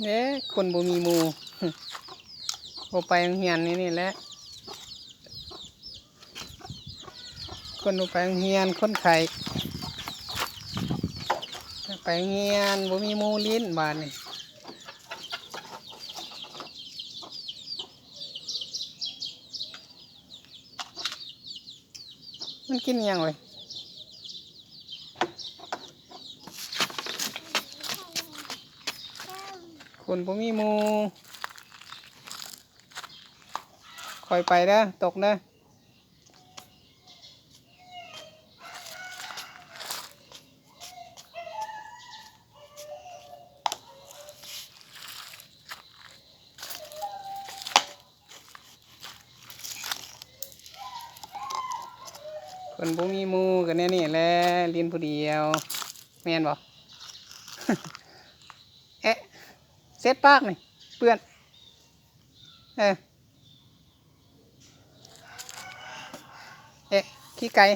เนี่ยคนบ่มีหมู่บ่ไปโรงเรียนนี่แหละคนบ่ไปโรงเรียนคนไข้ไปโรงเรียนบ่มีหมู่ลิ้นบาดนี่มันกินยังเลยคนบ่มีหมู่คอยไปเด้อตกเด้อคนบ่มีหมู่กันแน่นี่แหละเรียนผู้เดียวแม่นบ่ เอ๊ะเซ็ตปากนี่เปื้อนเอ๊ะขี้ไก่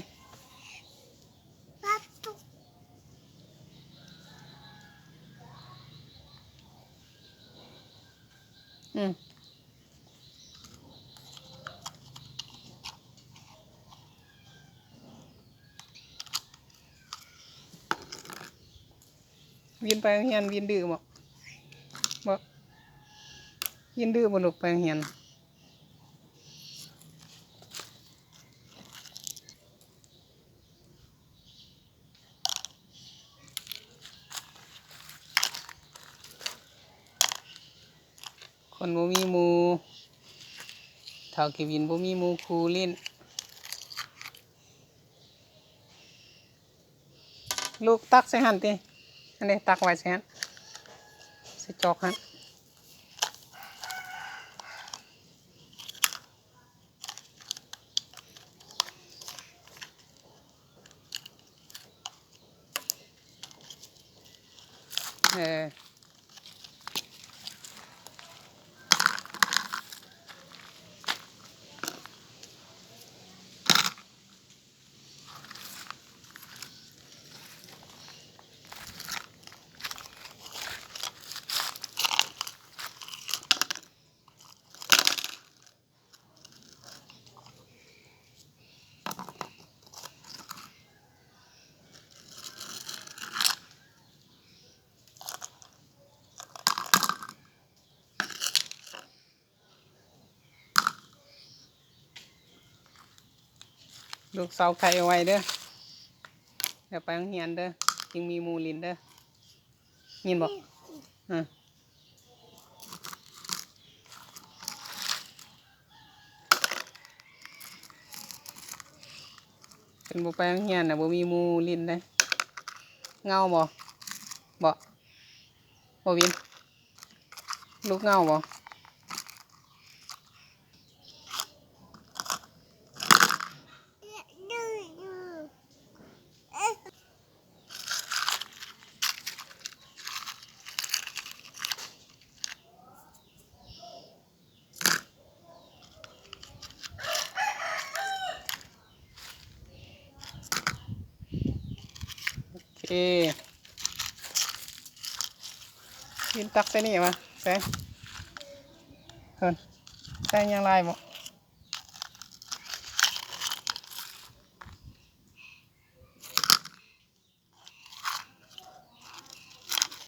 วินไปโรงเรียนวินดื้อบ่วินดื้อบ่ลูกไปโรงเรียนคนบ่มีหมู่เท่ากี่วินบ่มีหมู่ครูเล่นลูกตักใส่หั่นติอันนี้ตักไว้ใส่หั่นใส่จอกหั่นลูกเสาไข่เอาไว้เด้อเดี๋ยวไปโรงเรียนเด้อจึงมีหมู่ลิ้นเด้อยินบ่เป็นบ่ไปโรงเรียนน่ะบ่มีหมู่ลิ้นเด้เงาบ่บ่วินลูกเงาบ่โอเควินตักใส่นี่มาใส่เพิ่นใส่ยังไรบ่